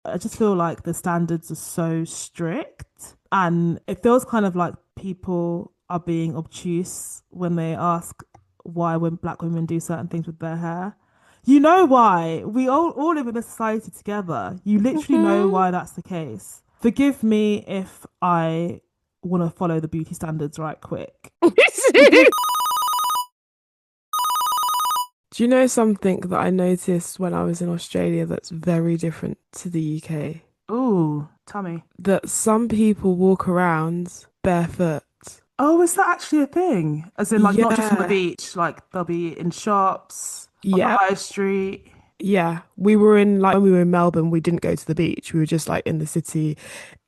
I just feel like the standards are so strict, and it feels kind of like people are being obtuse when they ask why when black women do certain things with their hair. You know why? We all live in a society together. You literally know Mhm. why that's the case. Forgive me if I want to follow the beauty standards right quick. Forgive. Do you know something that I noticed when I was in Australia that's very different to the UK? Ooh, tell me. That some people walk around barefoot. Oh, is that actually a thing? As in, like, not just on the Yeah. beach, like, they'll be in shops, on the Yep. high street. Yeah. We were in like when we were in Melbourne, we didn't go to the beach. We were just like in the city.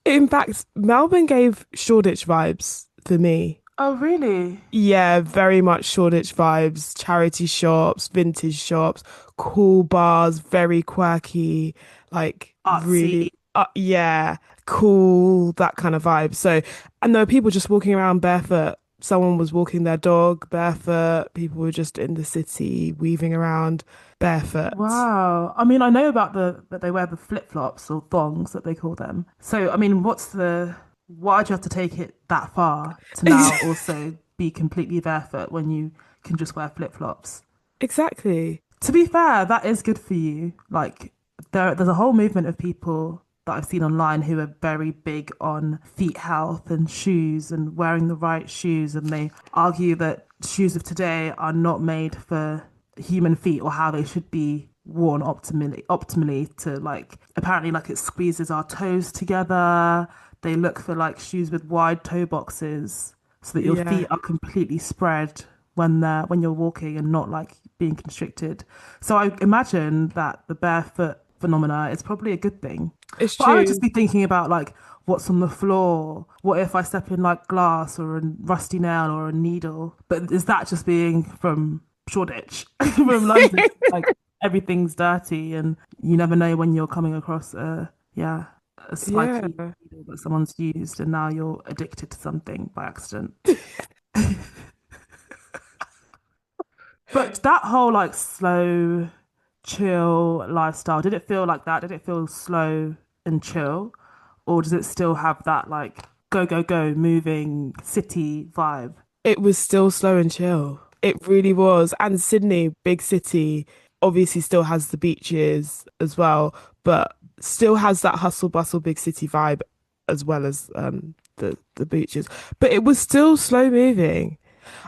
In fact, Melbourne gave Shoreditch vibes for me. Oh, really? Yeah, very much Shoreditch vibes, charity shops, vintage shops, cool bars, very quirky, like Artsy. really, yeah, cool, that kind of vibe. So, and there were people just walking around barefoot. Someone was walking their dog barefoot. People were just in the city weaving around barefoot. Wow. I mean, I know about that they wear the flip-flops or thongs that they call them. So, I mean, why do you have to take it that far to now also be completely barefoot when you can just wear flip-flops? Exactly. To be fair, that is good for you. Like there's a whole movement of people that I've seen online who are very big on feet health and shoes and wearing the right shoes, and they argue that shoes of today are not made for human feet or how they should be worn optimally to like apparently like it squeezes our toes together. They look for like shoes with wide toe boxes so that your Yeah, feet are completely spread when you're walking and not like being constricted. So I imagine that the barefoot phenomena is probably a good thing. it's But I would just true. be thinking about like what's on the floor. What if I step in like glass or a rusty nail or a needle? But is that just being from Shoreditch, from London? Like everything's dirty and you never know when you're coming across a Yeah. spiky needle that someone's used and now you're addicted to something by accident. But that whole like slow, chill lifestyle, did it feel like that? Did it feel slow and chill? Or does it still have that like go, go, go, moving city vibe? It was still slow and chill. It really was. And Sydney, big city, obviously still has the beaches as well, but still has that hustle bustle big city vibe as well as the beaches. But it was still slow moving.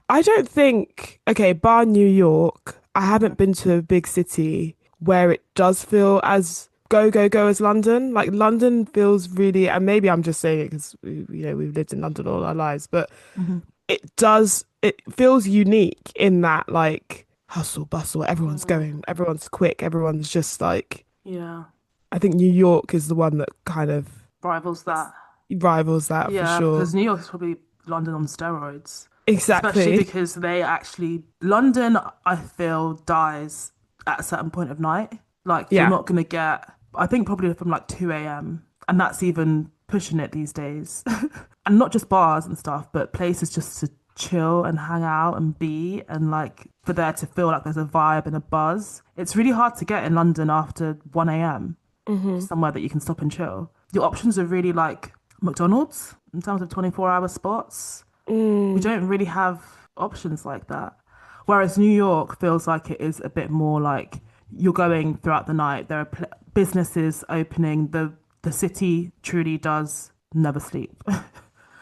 I don't think, okay, bar New York, I haven't been to a big city where it does feel as go, go, go as London. Like London feels really, and maybe I'm just saying it because, we've lived in London all our lives, but Hmm. it feels unique in that like hustle bustle, everyone's Mm. going, everyone's quick, everyone's just like, Yeah, I think New York is the one that kind of rivals that. rivals that for Yeah, sure. because New York is probably London on steroids, especially Exactly. because London, I feel, dies at a certain point of night. Like, you're Yeah. not going to get, I think probably from like 2 a.m. And that's even pushing it these days. And not just bars and stuff, but places just to chill and hang out and be and like for there to feel like there's a vibe and a buzz. It's really hard to get in London after 1 a.m. Hmm. somewhere that you can stop and chill. Your options are really like McDonald's in terms of 24-hour spots. We Mm, don't really have options like that. Whereas New York feels like it is a bit more like you're going throughout the night. There are businesses opening. The city truly does never sleep.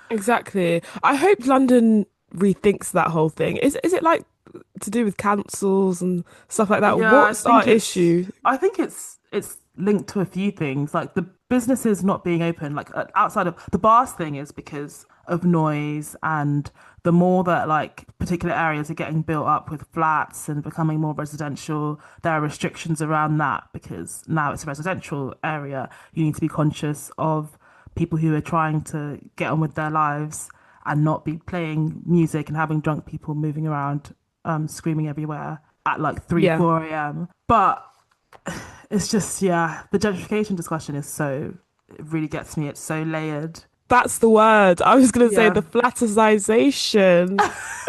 exactly. I hope London rethinks that whole thing. Is it like to do with councils and stuff like that? Yeah, What's our issue? I think it's linked to a few things. Like the businesses not being open, like outside of the bars thing is because of noise and the more that like particular areas are getting built up with flats and becoming more residential, there are restrictions around that because now it's a residential area. You need to be conscious of people who are trying to get on with their lives and not be playing music and having drunk people moving around, screaming everywhere at like 3, Yeah, 4 a.m. But it's just, yeah, the gentrification discussion is so, it really gets me. It's so layered. that's the word. I was gonna say Yeah, the flatterization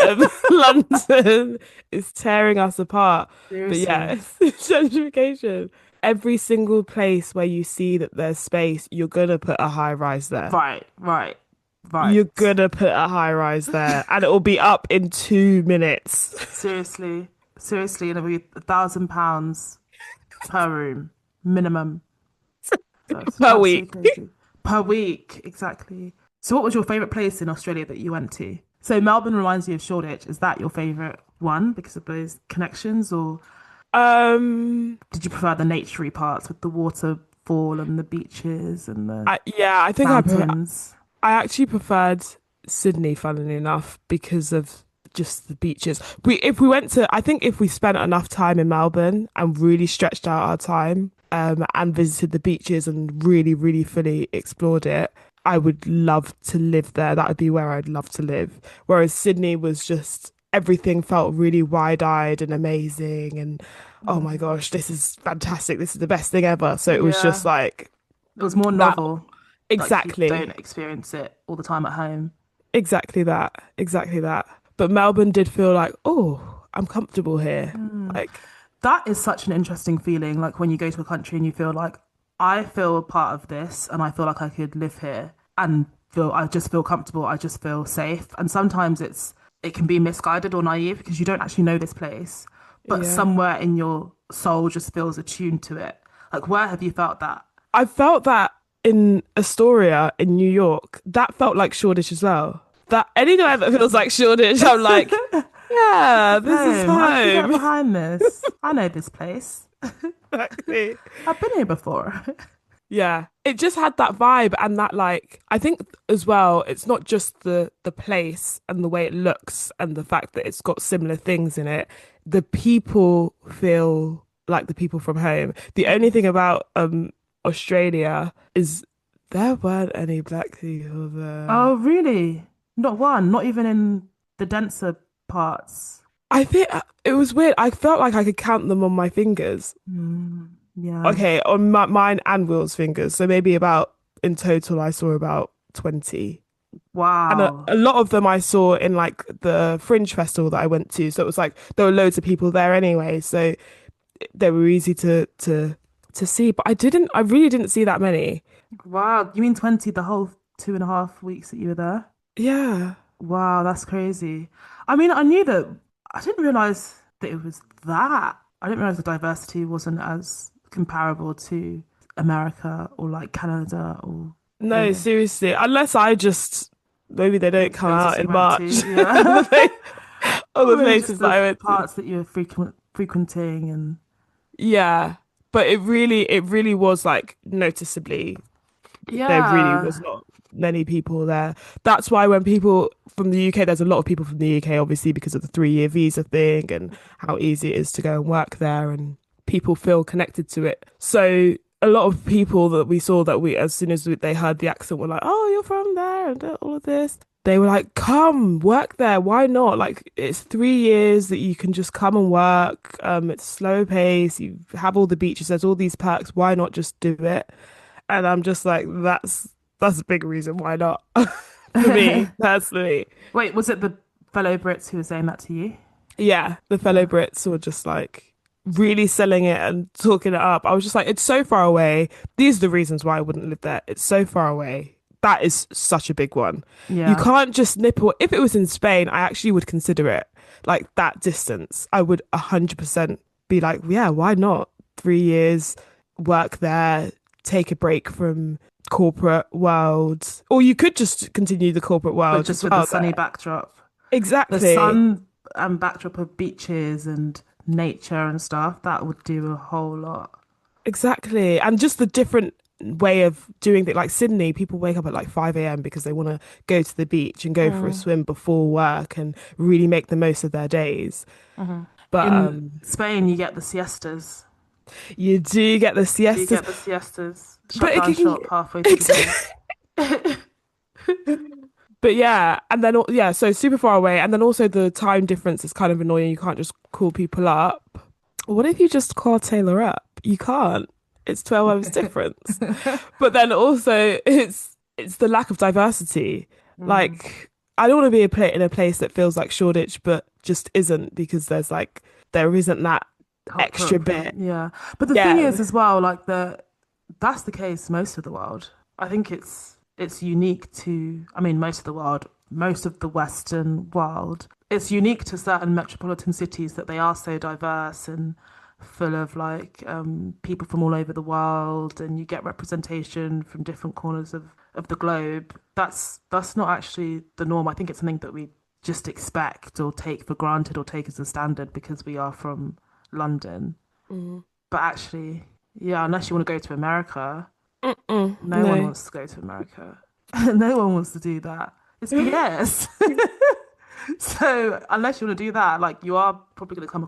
of London is tearing us apart. But yeah, seriously. it's gentrification. every single place where you see that there's space, you're gonna put a high rise there. Right, right, You're right. gonna put a high rise there, and it will be up in 2 minutes Seriously, seriously, and it'll be £1,000 per room minimum. That's per absolutely week. crazy. Per week, exactly. So, what was your favorite place in Australia that you went to? So, Melbourne reminds you of Shoreditch. Is that your favorite one because of those connections, or Um, did you prefer the naturey parts with the waterfall and the beaches and the yeah, mountains? I actually preferred Sydney, funnily enough, because of just the beaches. If we went to, I think if we spent enough time in Melbourne and really stretched out our time, and visited the beaches and really, really fully explored it, I would love to live there. That would be where I'd love to live. Whereas Sydney was just everything felt really wide-eyed and amazing and oh my Mm. gosh, this is fantastic. This is the best thing ever. So it was just Yeah, like it was more that. novel. Like you don't Exactly. experience it all the time at home. Exactly that. Exactly that. But Melbourne did feel like, oh, I'm comfortable here. Mm. Like, That is such an interesting feeling. Like when you go to a country and you feel like, I feel a part of this and I feel like I could live here and I just feel comfortable. I just feel safe. And sometimes it can be misguided or naive because you don't actually know this place, but yeah. somewhere in your soul just feels attuned to it. Like, where have you felt that? I felt that in Astoria in New York. That felt like Shoreditch as well. That anywhere that feels like Shoreditch, I'm like, yeah, It's this is home. I can get home. behind this. I know this place. Exactly. I've been here before. Yeah, it just had that vibe and that like I think as well, it's not just the place and the way it looks and the fact that it's got similar things in it. The people feel like the people from home. The only thing about Australia is there weren't any black people there. Oh, really? Not one, not even in the denser parts. I think it was weird. I felt like I could count them on my fingers. Yeah. Okay, on mine and Will's fingers. So maybe about in total I saw about 20. And Wow. a lot of them I saw in like the Fringe Festival that I went to. So it was like there were loads of people there anyway. So they were easy to see. But I really didn't see that many. Wow. You mean 20 the whole 2.5 weeks that you were there? Yeah. Wow, that's crazy. I mean, I knew that, I didn't realize that it was that. I didn't realize the diversity wasn't as comparable to America or like Canada or No, the seriously. Unless I just maybe they don't the come places out you in went March. to. Yeah. All Or the maybe just places that the I went to. parts that you were frequenting and Yeah. But it really was like noticeably there really was yeah. not many people there. That's why when people from the UK, there's a lot of people from the UK, obviously, because of the 3 year visa thing and how easy it is to go and work there, and people feel connected to it. So a lot of people that we saw that as soon as they heard the accent, were like, "Oh, you're from there," and all of this. They were like, "Come work there. Why not? Like, it's 3 years that you can just come and work. It's slow pace. You have all the beaches. There's all these perks. Why not just do it?" And I'm just like, that's a big reason why not for me personally. Wait, was it the fellow Brits who were saying that to you? Yeah, the fellow Yeah. Brits were just like really selling it and talking it up. I was just like, it's so far away. These are the reasons why I wouldn't live there. It's so far away. That is such a big one. You Yeah. can't just nipple. If it was in Spain, I actually would consider it like that distance. I would 100% be like, yeah, why not? 3 years, work there, take a break from corporate world. Or you could just continue the corporate But world just as with the well sunny there. backdrop. The Exactly. sun and backdrop of beaches and nature and stuff, that would do a whole lot. Exactly. And just the different way of doing it. Like Sydney, people wake up at like 5 a.m. because they want to go to the beach and go for a Mm, swim before work and really make the most of their days. mhm. But In Spain, you get the siestas. you do get the You siestas. get the siestas. But Shut it down can, shop halfway through the day. but yeah, and then yeah, so super far away, and then also the time difference is kind of annoying. You can't just call people up. What if you just call Taylor up? You can't. It's 12 hours difference. But then also it's the lack of diversity. Mm, Like I don't want to be in a place that feels like Shoreditch, but just isn't because there isn't that. extra bit. Yeah. But the thing is Yeah. as well, like that's the case most of the world. I think it's unique to, I mean, most of the world, most of the Western world. It's unique to certain metropolitan cities that they are so diverse and full of like people from all over the world, and you get representation from different corners of the globe. That's not actually the norm. I think it's something that we just expect or take for granted or take as a standard because we are from London. Mm. But actually, yeah, unless you want to go to America, Mm-mm, no one no. wants to go to America. No one wants to do that. It's BS. So unless you want to do that, like you are probably going to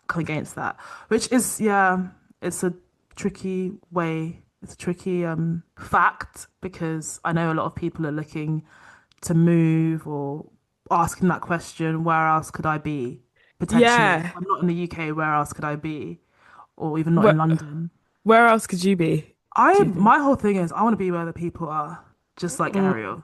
come against that, which is, yeah, it's a tricky way. It's a tricky fact because I know a lot of people are looking to move or asking that question, where else could I be? Potentially, if Yeah. I'm not in the UK, where else could I be? Or even not in Where London. where else could you be? Do I you think? my whole thing is I want to be where the people are, just like Mm, Ariel.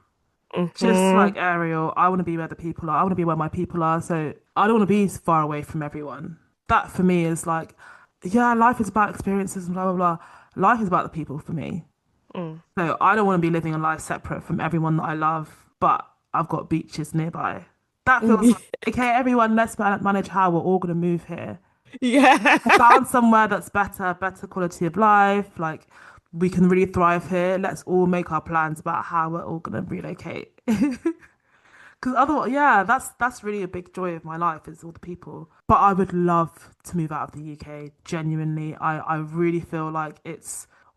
Just mm-hmm. like Ariel, I want to be where the people are. I want to be where my people are. So I don't want to be far away from everyone. That for me is like, yeah, life is about experiences and blah, blah, blah. Life is about the people for me. Mm. So I don't want to be living a life separate from everyone that I love, but I've got beaches nearby. That feels like, okay, everyone, let's manage how we're all going to move here. Yeah. I found somewhere that's better quality of life. Like we can really thrive here. Let's all make our plans about how we're all gonna relocate. Because otherwise, yeah, that's really a big joy of my life is all the people. But I would love to move out of the UK. Genuinely, I really feel like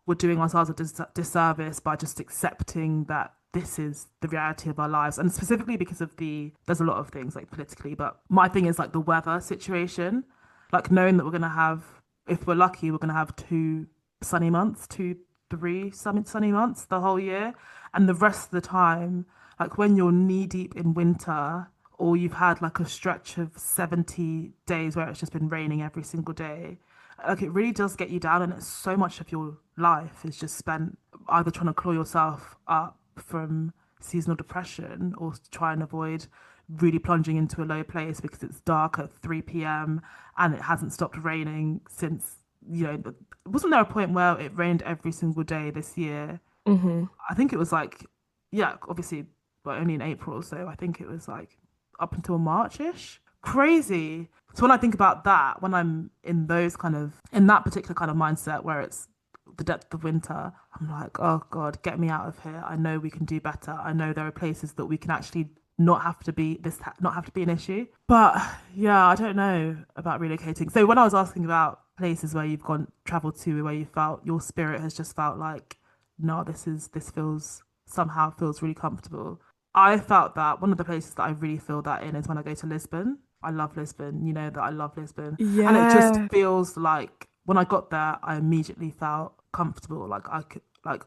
we're doing ourselves a disservice by just accepting that this is the reality of our lives, and specifically because of there's a lot of things like politically, but my thing is like the weather situation, like knowing that we're gonna have, if we're lucky, we're gonna have two sunny months, two, three sunny months the whole year, and the rest of the time, like when you're knee deep in winter, or you've had like a stretch of 70 days where it's just been raining every single day, like it really does get you down, and it's so much of your life is just spent either trying to claw yourself up from seasonal depression or try and avoid really plunging into a low place because it's dark at 3 p.m. and it hasn't stopped raining since, wasn't there a point where it rained every single day this year? Hmm. I think it was like, yeah, obviously, but only in April. So I think it was like up until March-ish. Crazy. So when I think about that, when I'm in that particular kind of mindset where it's the depth of winter, I'm like, oh God, get me out of here. I know we can do better. I know there are places that we can actually not have to be an issue. But yeah, I don't know about relocating. So when I was asking about places where you've gone traveled to where you felt your spirit has just felt like, no, this feels really comfortable. I felt that one of the places that I really feel that in is when I go to Lisbon. I love Lisbon. You know that I love Lisbon. And it just Yeah. feels like when I got there, I immediately felt comfortable. Like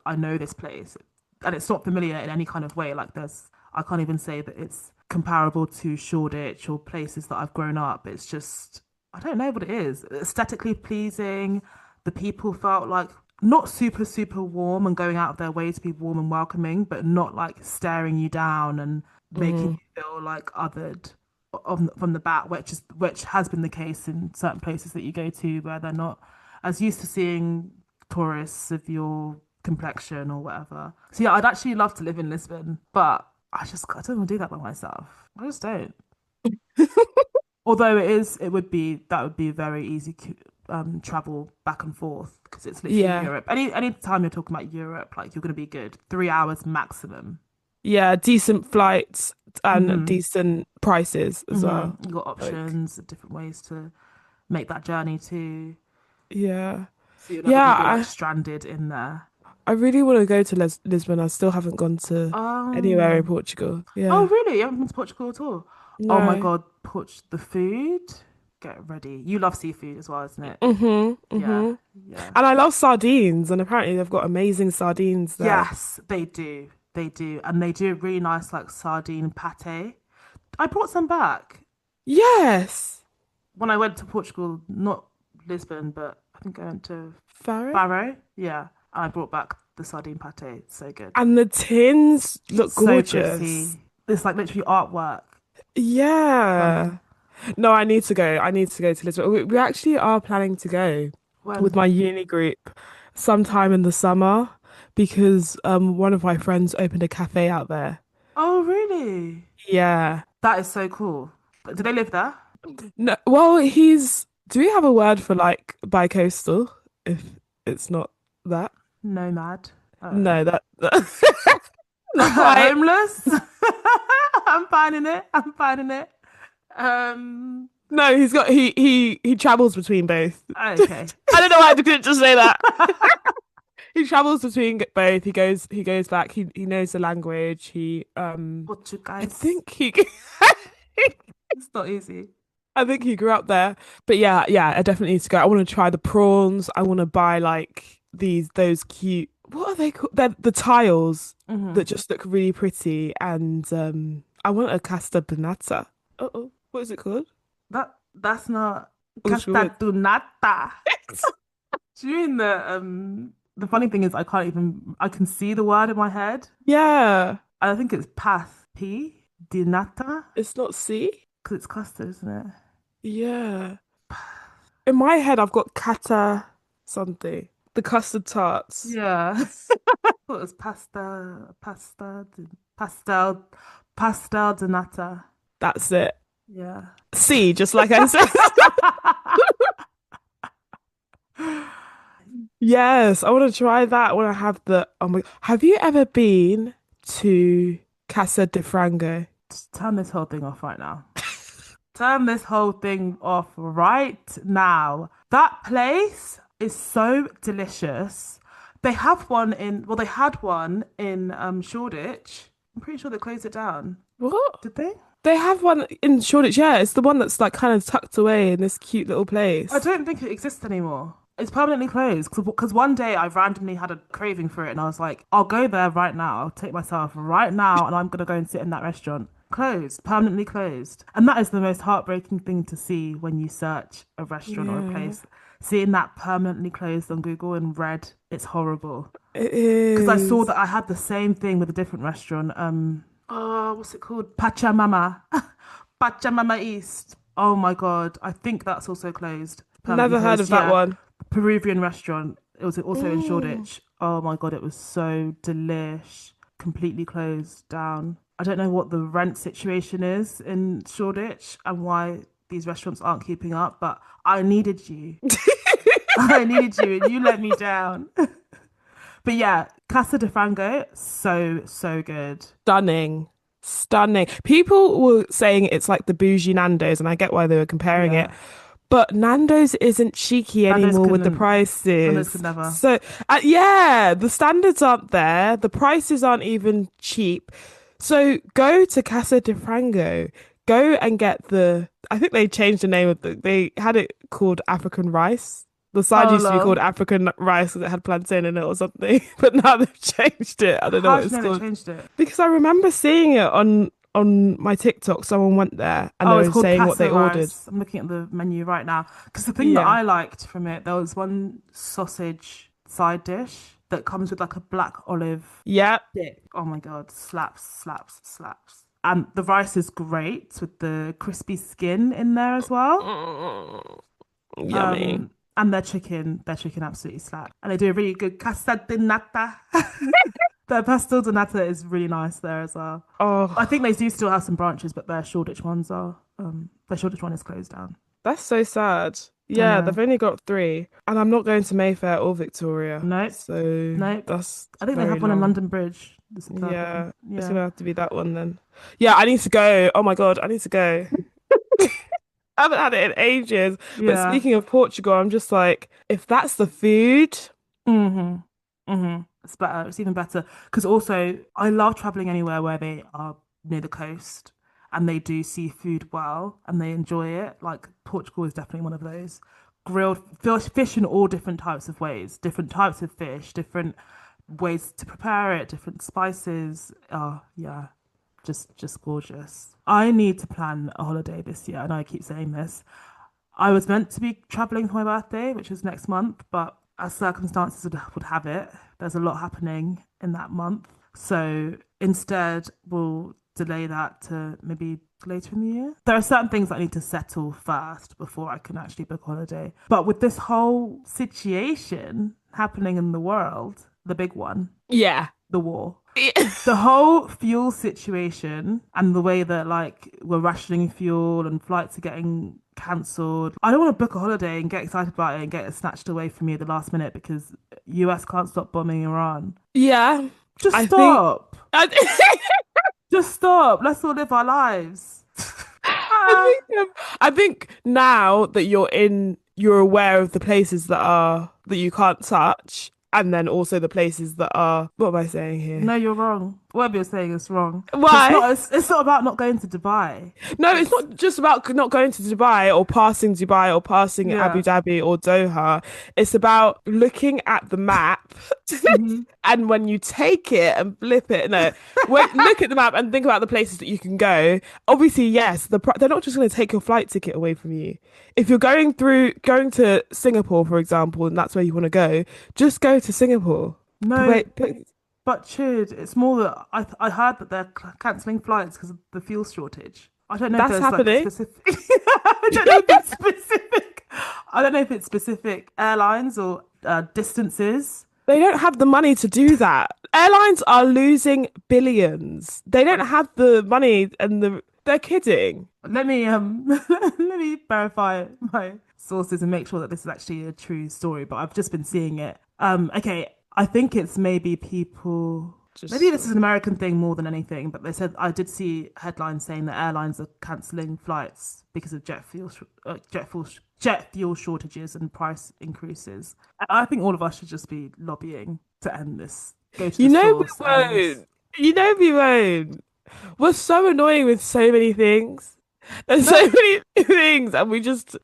I know this place. And it's not familiar in any kind of way. I can't even say that it's comparable to Shoreditch or places that I've grown up. It's just, I don't know what it is. Aesthetically pleasing. The people felt like not super, super warm and going out of their way to be warm and welcoming, but not like staring you down and making Hmm. you feel like othered from the bat, which has been the case in certain places that you go to where they're not as used to seeing tourists of your complexion or whatever. So yeah, I'd actually love to live in Lisbon, but I don't want to do that by myself. I just don't. Although that would be very easy travel back and forth because it's literally Yeah. Europe. Any time you're talking about Europe, like you're gonna be good. 3 hours maximum. Yeah, decent flights and Mm-hmm. decent prices as well. You got Like, options, different ways to make that journey too. yeah. So you're never Yeah, gonna be like stranded in there. I really want to go to Lisbon. I still haven't gone to anywhere in Oh, Portugal. oh Yeah. really? You haven't been to Portugal at all? Oh my No. God, the food. Get ready. You love seafood as well, isn't it? Mm-hmm. Yeah, Mm-hmm. yeah. And I love sardines, and apparently they've got amazing sardines there. Yes, they do. They do. And they do a really nice like sardine pate. I brought some back Yes. when I went to Portugal, not Lisbon, but I think I went to Farro. Faro. Yeah. And I brought back the sardine pate. It's so good. And the tins look So gorgeous. pretty. It's like literally artwork. Yeah. Stunning. No, I need to go. I need to go to Lisbon. We actually are planning to go with When? my uni group sometime in the summer because one of my friends opened a cafe out there. Oh, really? Yeah. That is so cool. But do they live there? No, well, he's. Do we have a word for like bi-coastal? If it's not that. Nomad. I don't know. No, not quite. Homeless? I'm finding it. I'm finding it. Um, No, he travels between both. okay. I don't know why I couldn't just say that. He travels between both. He goes back. He knows the language. What you I guys? think he It's not easy. I think he grew up there. But yeah, yeah, I definitely need to go. I want to try the prawns. I want to buy like those cute what are they called? They're the tiles Hmm. that just look really pretty and I want a casta bonata. Uh-oh. What is it called? That's not Oh, sure. castatunata. Do you mean the funny thing is I can see the word in my head. Yeah. I think it's path P di nata It's not C? because it's custard, isn't it? Yeah. In my head, I've got kata something. The custard tarts. Yeah. Thought it was pastel, pastel de nata. That's it. Yeah. C, just like I said. Yes, I want to try that when I have the. Oh my! Have you ever been to Casa de Frango? Just turn this whole thing off right now. Turn this whole thing off right now. That place is so delicious. They had one in Shoreditch. I'm pretty sure they closed it down. What? Did they? They have one in Shoreditch. Yeah, it's the one that's like kind of tucked away in this cute little I place. don't think it exists anymore. It's permanently closed because one day I randomly had a craving for it and I was like, I'll go there right now. I'll take myself right now and I'm gonna go and sit in that restaurant. Closed, permanently closed. And that is the most heartbreaking thing to see when you search a restaurant or a Yeah, place. Seeing that permanently closed on Google in red, it's horrible. it Because I saw is. that I had the same thing with a different restaurant. Oh, what's it called? Pachamama. Pachamama East. Oh my God. I think that's also closed. Permanently Never heard closed. of that Yeah. one. Peruvian restaurant. It was also in Mm. Shoreditch. Oh my God. It was so delish. Completely closed down. I don't know what the rent situation is in Shoreditch and why these restaurants aren't keeping up, but I needed you. I needed you and you let me down. But yeah, Casa de Frango, so, so good. Stunning. Stunning. People were saying it's like the bougie Nando's, and I get why they were comparing it. Yeah. But Nando's isn't cheeky Nando's anymore with the couldn't, Nando's prices. could never. So, yeah, the standards aren't there. The prices aren't even cheap. So go to Casa de Frango. Go and get I think they changed the name they had it called African rice. The side Oh, used to be called lol. African rice because it had plantain in it or something. But now they've changed it. I don't know How what do you it's know they called. changed it? Because I remember seeing it on my TikTok. Someone went there and they Oh, it's were called saying what they Casa ordered. Rice. I'm looking at the menu right now. Because the thing that Yeah. I liked from it, there was one sausage side dish that comes with like a black olive Yeah. dip. Oh my God, slaps, slaps, slaps. And the rice is great with the crispy skin in there as well. Mm, yummy. And their chicken absolutely slap. And they do a really good casta de nata. Their pastel de nata is really nice there as well. I think Oh, they do still have some branches, but their Shoreditch one is closed down. that's so sad. I Yeah, know. they've only got three. And I'm not going to Mayfair or Victoria. Nope, So nope. that's I think they very have one in long. London Bridge. This third one. Yeah, it's Yeah. gonna have to be that one then. Yeah, I need to go. Oh my God, I need to go. I haven't had it in ages. But Yeah. speaking of Portugal, I'm just like, if that's the food, Mm-hmm. Mm-hmm. It's better. It's even better. Because also, I love traveling anywhere where they are near the coast and they do seafood well and they enjoy it. Like Portugal is definitely one of those. Grilled fish in all different types of ways, different types of fish, different ways to prepare it, different spices. Oh, yeah. Just gorgeous. I need to plan a holiday this year. I know I keep saying this. I was meant to be traveling for my birthday, which is next month, but as circumstances would have it, there's a lot happening in that month. So instead, we'll delay that to maybe later in the year. There are certain things that need to settle first before I can actually book a holiday. But with this whole situation happening in the world, the big one, Yeah. the war, the whole fuel situation and the way that like we're rationing fuel and flights are getting cancelled. I don't want to book a holiday and get excited about it and get it snatched away from me at the last minute because US can't stop bombing Iran. Yeah. Just I think stop. I, Just stop. Let's all live our lives. I I think now that you're aware of the places that you can't touch, and then also the places that are, what am I saying here? No, you're wrong. Whatever you're saying is wrong. It's Why? not. It's not about not going to Dubai. No, it's It's not just about not going to Dubai or passing Abu yeah. Dhabi or Doha. It's about looking at the map Hmm. and when you take it and flip it. No, look at the map and think about the places that you can go. Obviously, yes, they're not just going to take your flight ticket away from you. If you're going to Singapore, for example, and that's where you want to go, just go to Singapore. No, Wait, but Chid, it's more that I heard that they're cancelling flights because of the fuel shortage. I don't know if that's there's like happening. specific. I don't know if it's specific. I don't know if it's specific airlines or distances. They don't have the money to do that. Airlines are losing billions. They don't have the money they're kidding. Let me let me verify my sources and make sure that this is actually a true story, but I've just been seeing it. Okay, I think it's maybe people maybe Just this is an American thing more than anything, but they said I did see headlines saying that airlines are cancelling flights because of jet fuel shortages and price increases. I think all of us should just be lobbying to end this. Go to you the know we source and won't. You know we won't. We're so annoying with so many things. There's so no, many things and we just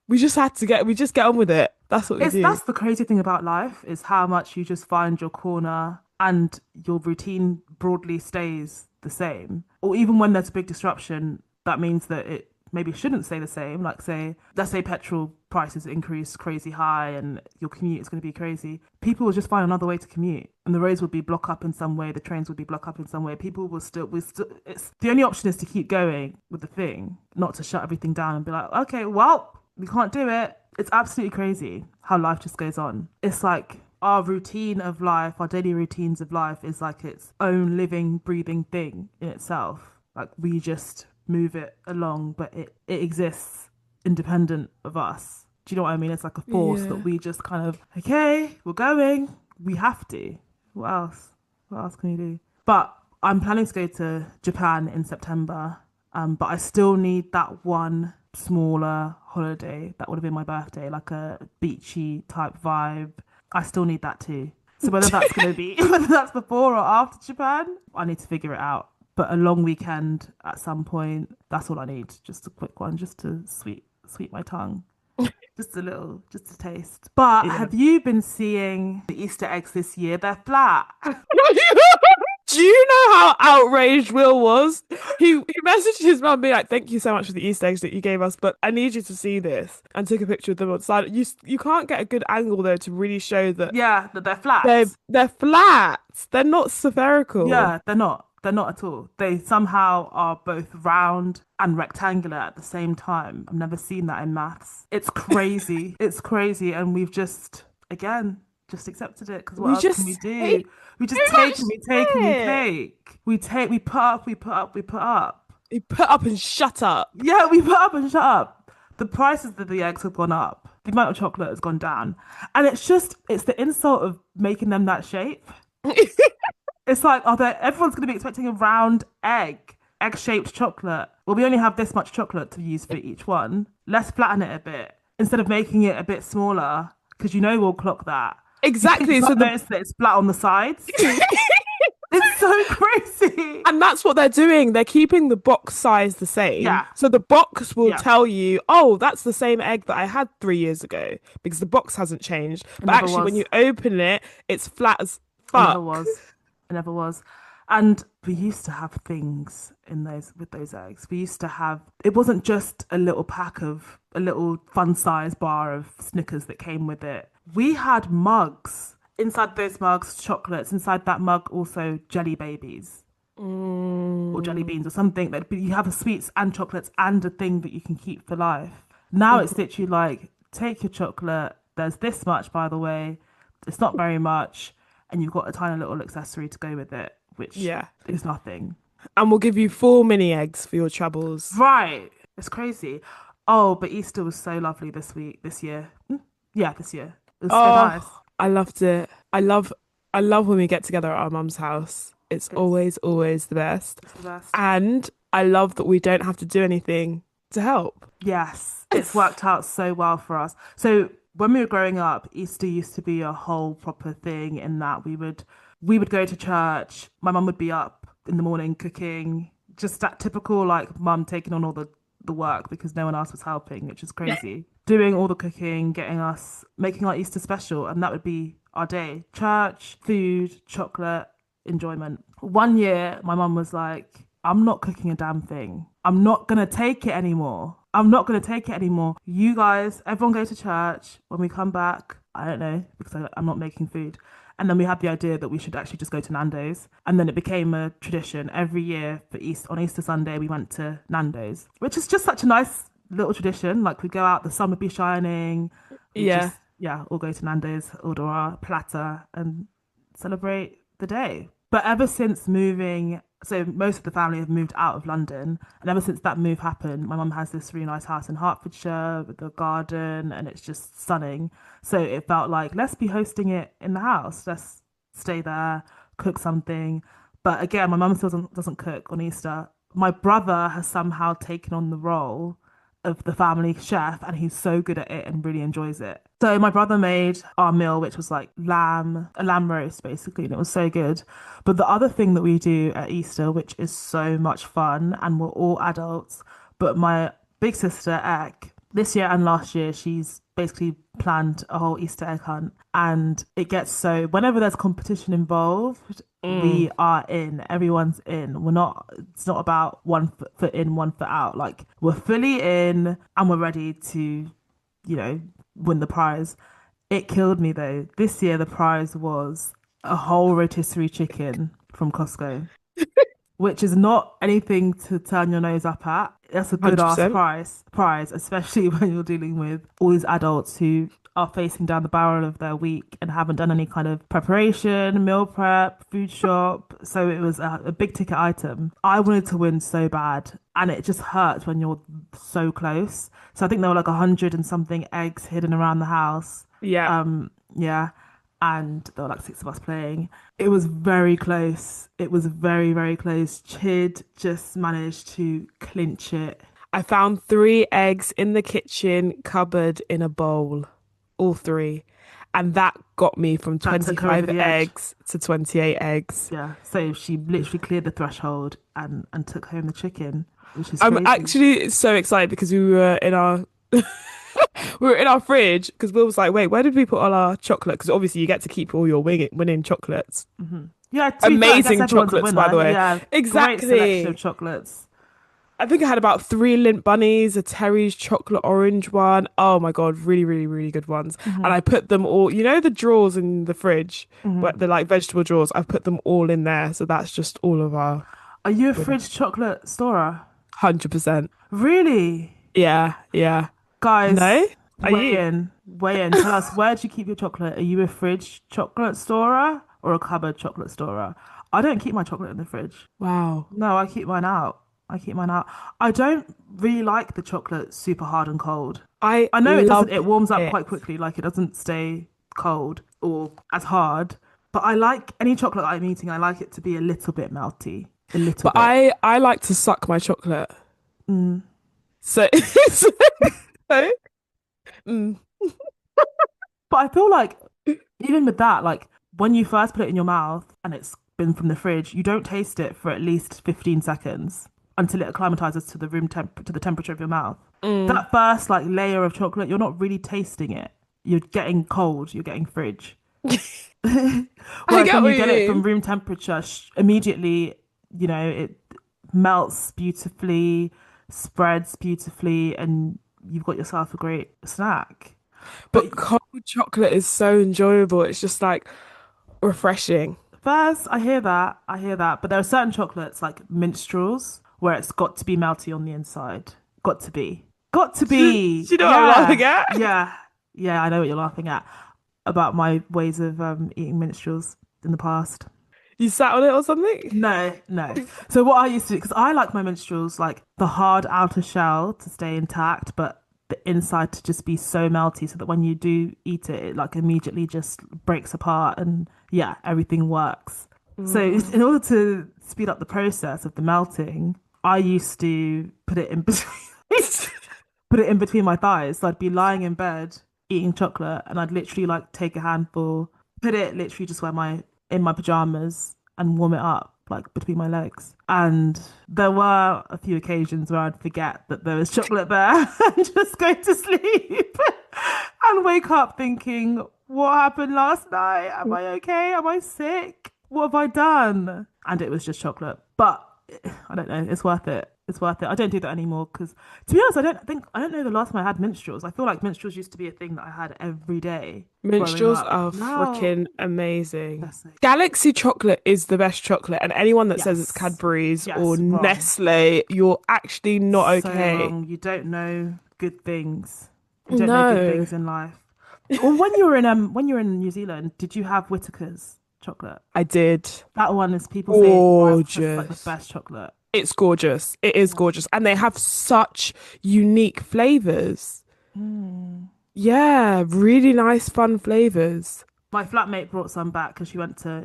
get on with it. That's what we it's do. that's the crazy thing about life is how much you just find your corner and your routine broadly stays the same. Or even when there's a big disruption, that means that it maybe shouldn't stay the same. Like say, let's say petrol prices increase crazy high and your commute is going to be crazy. People will just find another way to commute, and the roads will be blocked up in some way. The trains will be blocked up in some way. People will still. It's the only option is to keep going with the thing, not to shut everything down and be like, okay, well, we can't do it. It's absolutely crazy how life just goes on. It's like our routine of life, our daily routines of life is like its own living, breathing thing in itself. Like we just move it along, but it exists independent of us. Do you know what I mean? It's like a force that Yeah. we just kind of, okay, we're going. We have to. What else? What else can you do? But I'm planning to go to Japan in September. But I still need that one smaller holiday that would have been my birthday, like a beachy type vibe. I still need that too. So whether that's going to be whether that's before or after Japan, I need to figure it out. But a long weekend at some point, that's all I need. Just a quick one, just to sweet my tongue. Just a little, just a taste. But Yeah. have you been seeing the Easter eggs this year? They're flat. Do you know how outraged Will was? He messaged his mum being like, "Thank you so much for the Easter eggs that you gave us, but I need you to see this," and took a picture of them on the side. You can't get a good angle though to really show that Yeah, they're flat. they're flat. They're not spherical. Yeah, they're not. They're not at all. They somehow are both round and rectangular at the same time. I've never seen that in maths. It's crazy. It's crazy. And we've just, again, just accepted it because what We else can we just do? take We just too take much and we take and we shit. take. We take, we put up, we put up, we put up. You put up and shut up. Yeah, we put up and shut up. The prices of the eggs have gone up. The amount of chocolate has gone down. And it's the insult of making them that shape. It's like, everyone's going to be expecting a round egg-shaped chocolate. Well, we only have this much chocolate to use for each one. Let's flatten it a bit instead of making it a bit smaller because we'll clock that. You think Exactly. not notice that it's flat on the sides? It's so crazy. And that's what they're doing. They're keeping the box size the same. Yeah, So the box will yeah. tell you, oh, that's the same egg that I had 3 years ago because the box hasn't changed. It But never actually, when was. you open it, it's flat as It never fuck. was. It never was. And we used to have things in those with those eggs. We used to have it wasn't just a little pack of a little fun size bar of Snickers that came with it. We had mugs. Inside those mugs, chocolates. Inside that mug, also jelly babies. or jelly Mm, beans or something that you have a sweets and chocolates and a thing that you can keep for life. Now it's mhm. literally like, take your chocolate. There's this much, by the way. It's not very much, and you've got a tiny little accessory to go with it, which Yeah. is nothing. And we'll give you 4 mini eggs for your troubles. Right. It's crazy. Oh, but Easter was so lovely this year. Yeah, this year. It was so Oh, nice. I loved it. I love when we get together at our mum's house. It's It's always, always the best. it's the best. And I love that we don't have to do anything to help. Yes, it's worked out so well for us. So when we were growing up, Easter used to be a whole proper thing in that we would go to church. My mum would be up in the morning cooking, just that typical like mum taking on all the work because no one else was helping, which is crazy. Doing all the cooking, getting us making our Easter special, and that would be our day. Church, food, chocolate, enjoyment. One year, my mum was like, I'm not cooking a damn thing. I'm not gonna take it anymore. I'm not gonna take it anymore. You guys, everyone go to church. When we come back, I don't know because I'm not making food. And then we had the idea that we should actually just go to Nando's. And then it became a tradition every year for on Easter Sunday, we went to Nando's, which is just such a nice little tradition. Like we go out, the sun would be shining. We Yeah. just, yeah, all go to Nando's, order our platter and celebrate the day. But ever since moving, so most of the family have moved out of London, and ever since that move happened, my mum has this really nice house in Hertfordshire with a garden, and it's just stunning. So it felt like let's be hosting it in the house. Let's stay there, cook something. But again, my mum still doesn't cook on Easter. My brother has somehow taken on the role of the family chef, and he's so good at it and really enjoys it. So my brother made our meal, which was like a lamb roast basically, and it was so good. But the other thing that we do at Easter, which is so much fun, and we're all adults, but my big sister Ek, this year and last year, she's basically planned a whole Easter egg hunt. And it gets so, whenever there's competition involved, Mm. we are in. Everyone's in. It's not about one foot in, one foot out. Like, we're fully in and we're ready to, win the prize. It killed me though. This year, the prize was a whole rotisserie chicken from Costco, which is not anything to turn your nose up at. That's a good ass 100%. prize, especially when you're dealing with all these adults who are facing down the barrel of their week and haven't done any kind of preparation, meal prep, food shop. So it was a big ticket item. I wanted to win so bad, and it just hurts when you're so close. So I think there were like 100 and something eggs hidden around the house. Yeah. Yeah, and there were like six of us playing. It was very close. It was very, very close. Chid just managed to clinch it. I found 3 eggs in the kitchen cupboard in a bowl. All three. And that got me from That took her over 25 the edge. eggs to 28 eggs. Yeah. So she literally cleared the threshold and took home the chicken, which is I'm crazy. actually so excited because we were in our we were in our fridge because Will was like, "Wait, where did we put all our chocolate?" Because obviously you get to keep all your winning chocolates. Yeah, to be fair, I guess Amazing everyone's a chocolates, by the winner. way. Yeah, great selection of Exactly. chocolates. I think I had about 3 Lindt bunnies, a Terry's chocolate orange one. Oh my God, really, really, really good ones. And I put them all, the drawers in the fridge, where the like vegetable drawers, I've put them all in there. So that's just all of our Are you a winning. fridge chocolate storer? 100%. Really? Yeah, yeah. Guys, No? Are weigh you? in. Weigh in. Tell us, where do you keep your chocolate? Are you a fridge chocolate storer or a cupboard chocolate storer? I don't keep my chocolate in the fridge. Wow. No, I keep mine out. I keep mine out. I don't really like the chocolate super hard and cold. I I know love it warms up it. quite quickly, like it doesn't stay cold or as hard. But I like any chocolate I'm eating, I like it to be a little bit melty. A little But bit. I like to suck my chocolate. Mm. So, so, mm, But I feel like even with that, like when you first put it in your mouth and it's been from the fridge, you don't taste it for at least 15 seconds until it acclimatizes to the temperature of your mouth. mm. That first like layer of chocolate, you're not really tasting it. You're getting cold, you're getting fridge. I Whereas get when what you you get it from mean. room temperature, immediately, it melts beautifully, spreads beautifully, and you've got yourself a great snack. But But cold chocolate is so enjoyable. It's just like refreshing. First, I hear that, but there are certain chocolates like minstrels where it's got to be melty on the inside. Got to be. Got to Do be. you know what I'm laughing Yeah. at? Yeah. Yeah, I know what you're laughing at about my ways of eating minstrels in the past. You sat on it or something? No, no. So what I used to do, because I like my minstrels like the hard outer shell to stay intact, but the inside to just be so melty so that when you do eat it, it like immediately just breaks apart and yeah, everything works. So Mm. in order to speed up the process of the melting, I used to put it in between put it in between my thighs. So I'd be lying in bed eating chocolate and I'd literally like take a handful, put it literally just where my in my pajamas and warm it up like between my legs. And there were a few occasions where I'd forget that there was chocolate there and just go to sleep and wake up thinking, what happened last night? Am I okay? Am I sick? What have I done? And it was just chocolate. But I don't know. It's worth it. It's worth it. I don't do that anymore because, to be honest, I don't know the last time I had minstrels. I feel like minstrels used to be a thing that I had every day growing Minstrels up. are Now, freaking amazing. that's like, Galaxy chocolate is the best chocolate, and anyone that says it's yes, Cadbury's or yes, wrong, Nestle, you're actually not so okay. wrong. You don't know good things. You don't know good No, things in life. Or when you were in New Zealand, did you have Whittaker's chocolate? I did. That one is people say it's like the Gorgeous. best chocolate. It's gorgeous. It is Yeah. gorgeous. And they have such unique flavors. Mm. Yeah, really nice, fun flavors. My flatmate brought some back because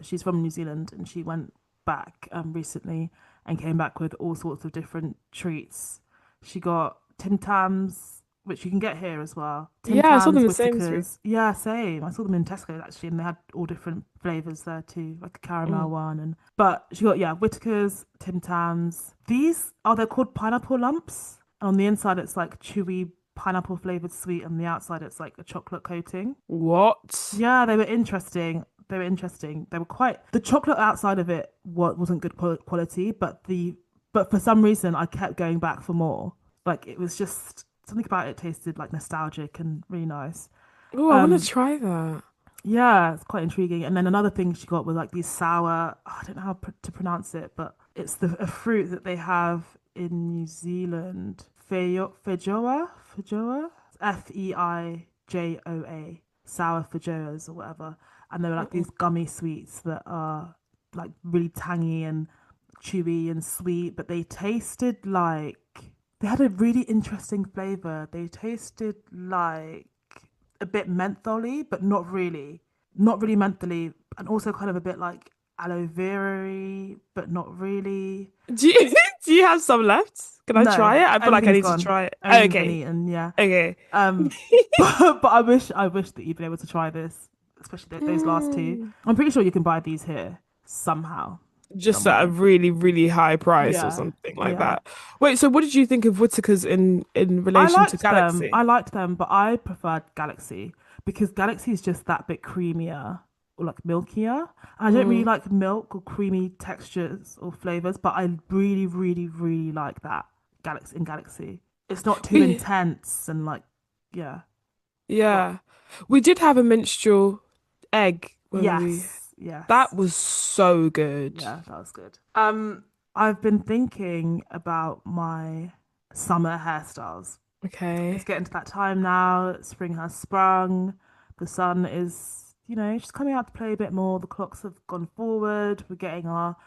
she's from New Zealand and she went back recently and came back with all sorts of different treats. She got Tim Tams, which you can get here as well. Tim Yeah, I saw them Tams, in Sainsbury's. Whittakers. Yeah, same. I saw them in Tesco actually, and they had all different flavors there too, like a caramel Mm. one. And but she got yeah, Whittakers, Tim Tams. These are they're called pineapple lumps. And on the inside, it's like chewy pineapple flavored sweet, and the outside, it's like a chocolate coating. What? Yeah, they were interesting. They were interesting. They were quite the chocolate outside of it wasn't good quality, but for some reason I kept going back for more. Like it was just something about it tasted like nostalgic and really nice. Oh, I want to Um, try that. yeah, it's quite intriguing. And then another thing she got was like these sour. I don't know how to pronounce it, but it's a fruit that they have in New Zealand. Feijoa, Feijoa, sour feijoas or whatever. And they were like Mm-mm. these gummy sweets that are like really tangy and chewy and sweet, but they tasted like they had a really interesting flavor. They tasted like a bit mentholy, but not really mentholy, and also kind of a bit like aloe vera, but not really. Do you do you have some left? Can I No, try it? I feel like I everything's need to gone. try it. Everything's been Okay. eaten. Yeah. Okay. Um, but I wish that you'd been able to try this, especially those last two. Mm. I'm pretty sure you can buy these here somehow, Just at a somewhere. really, really high price or Yeah, something like yeah. that. Wait, so what did you think of Whittaker's in relation to I Galaxy? liked them, but I preferred Galaxy because Galaxy is just that bit creamier or like milkier. I don't really Mm. like milk or creamy textures or flavors, but I really, really, really like that Galaxy. It's not too We, intense and like, yeah. What? yeah. We did have a minstrel egg when we Yes, that yes. was so good. Yeah, that was good. I've been thinking about my summer hairstyles. It's Okay. getting to that time now. Spring has sprung. The sun is, just coming out to play a bit more. The clocks have gone forward. We're getting our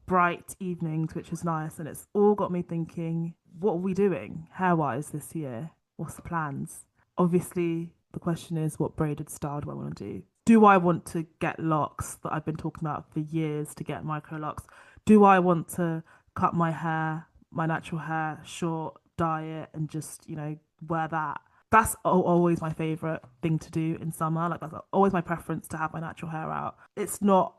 bright evenings, which is nice. And it's all got me thinking, what are we doing hair-wise this year? What's the plans? Obviously, the question is, what braided style do I want to do? Do I want to get locks that I've been talking about for years to get micro locks? Do I want to cut my hair, my natural hair, short, dye it, and just, wear that? That's always my favorite thing to do in summer. Like, that's always my preference to have my natural hair out. It's not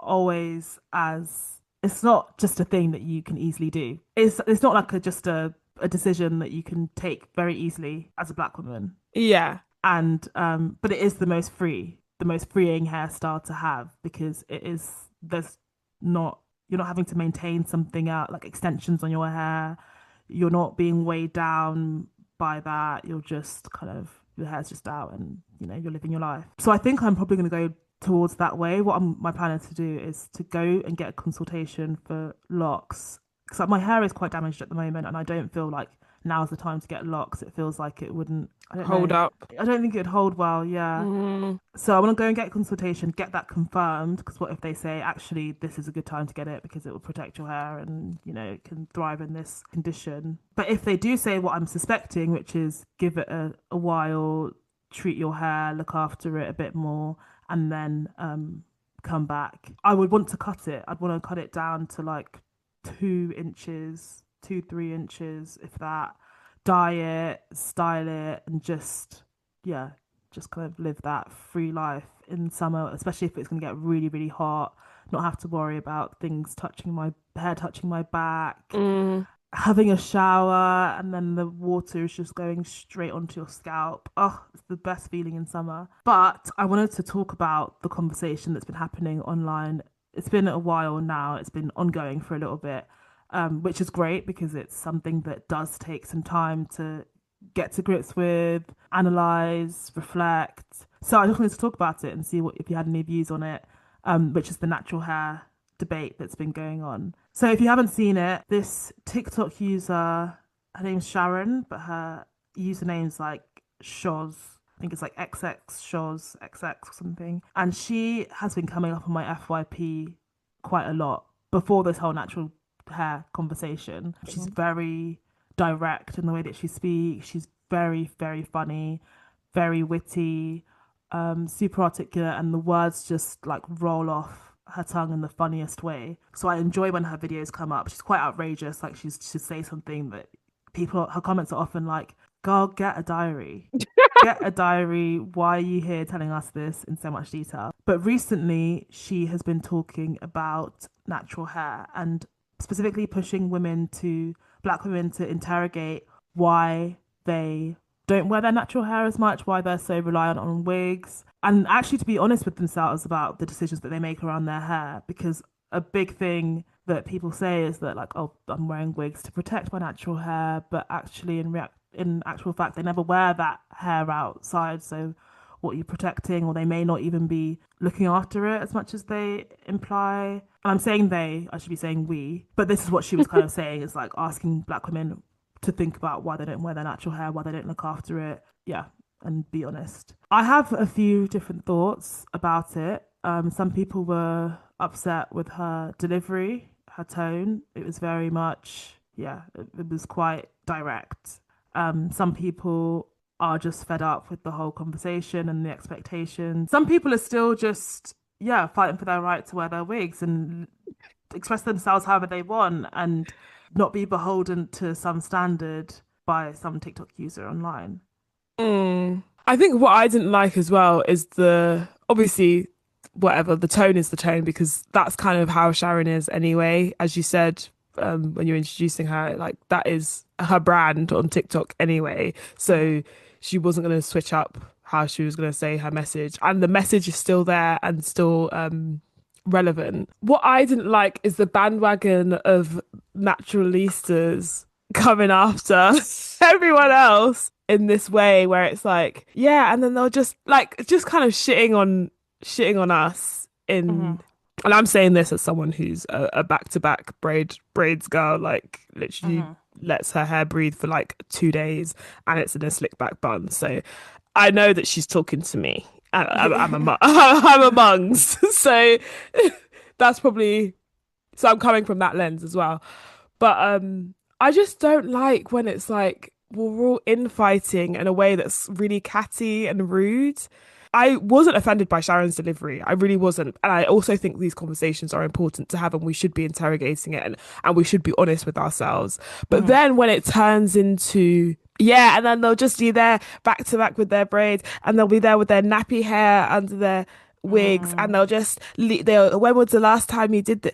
just a thing that you can easily do. It's not like just a decision that you can take very easily as a black woman. Yeah. And but it is the most freeing hairstyle to have because there's not you're not having to maintain something out like extensions on your hair. You're not being weighed down by that. You're just kind of your hair's just out and you're living your life. So I think I'm probably gonna go towards that way. My plan is to do is to go and get a consultation for locks because like, my hair is quite damaged at the moment, and I don't feel like now's the time to get locks. It feels like it wouldn't. I don't Hold know. up. I don't think it'd hold well. Yeah. Mm, So I want to go and get a consultation, get that confirmed. Because what if they say actually this is a good time to get it because it will protect your hair and it can thrive in this condition. But if they do say what I'm suspecting, which is give it a while, treat your hair, look after it a bit more, and then come back, I would want to cut it. I'd want to cut it down to like 2 inches, 3 inches, if that. Dye it, style it, and yeah, just kind of live that free life in summer, especially if it's going to get really, really hot. Not have to worry about things touching my hair, touching my back, mm. having a shower, and then the water is just going straight onto your scalp. Oh, it's the best feeling in summer. But I wanted to talk about the conversation that's been happening online. It's been a while now, it's been ongoing for a little bit, which is great because it's something that does take some time to get to grips with, analyze, reflect. So I just wanted to talk about it and see what if you had any views on it, which is the natural hair debate that's been going on. So if you haven't seen it, this TikTok user, her name's Sharon, but her username's like Shoz. I think it's like XX Shoz XX or something. And she has been coming up on my FYP quite a lot before this whole natural hair conversation. She's very direct in the way that she speaks. She's very, very funny, very witty, super articulate, and the words just like roll off her tongue in the funniest way. So I enjoy when her videos come up. She's quite outrageous. Like she'll say something that her comments are often like, "Girl, get a diary." Get a diary. Why are you here telling us this in so much detail? But recently, she has been talking about natural hair and specifically pushing black women to interrogate why they don't wear their natural hair as much, why they're so reliant on wigs, and actually to be honest with themselves about the decisions that they make around their hair. Because a big thing that people say is that, like, oh, I'm wearing wigs to protect my natural hair, but actually, in actual fact, they never wear that hair outside. So, what you're protecting, or they may not even be looking after it as much as they imply. And I'm saying they, I should be saying we, but this is what she was kind of saying, is like asking black women to think about why they don't wear their natural hair, why they don't look after it. Yeah, and be honest. I have a few different thoughts about it. Some people were upset with her delivery, her tone. It was very much, yeah, it was quite direct. Some people are just fed up with the whole conversation and the expectations. Some people are still just, yeah, fighting for their right to wear their wigs and express themselves however they want and not be beholden to some standard by some TikTok user online. Mm. I think what I didn't like as well is obviously whatever the tone is the tone, because that's kind of how Sharon is anyway. As you said, when you're introducing her, like that is her brand on TikTok anyway. So she wasn't going to switch up how she was going to say her message, and the message is still there and still relevant. What I didn't like is the bandwagon of naturalistas coming after everyone else in this way, where it's like, yeah, and then they'll just kind of shitting on us in. Mm-hmm. And I'm saying this as someone who's a back-to-back braids girl, like literally Mm-hmm. lets her hair breathe for like 2 days, and it's in a slick back bun. So I know that she's talking to me. I'm amongst. So that's probably, so I'm coming from that lens as well. But I just don't like when it's like we're all infighting in a way that's really catty and rude. I wasn't offended by Sharon's delivery. I really wasn't. And I also think these conversations are important to have, and we should be interrogating it, and we should be honest with ourselves. But Mm-hmm. then when it turns into, yeah, and then they'll just be there back to back with their braids, and they'll be there with their nappy hair under their wigs, Mm-hmm. and they'll, when was the last time you did that?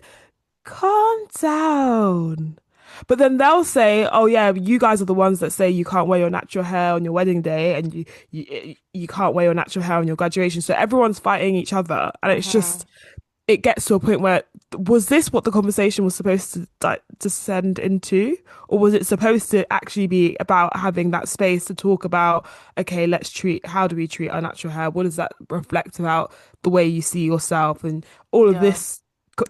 Calm down. But then they'll say, "Oh yeah, you guys are the ones that say you can't wear your natural hair on your wedding day, and you can't wear your natural hair on your graduation." So everyone's fighting each other, and it's Mm-hmm. just it gets to a point where, was this what the conversation was supposed to like descend into, or was it supposed to actually be about having that space to talk about, okay, how do we treat our natural hair? What does that reflect about the way you see yourself and all of Yeah, this,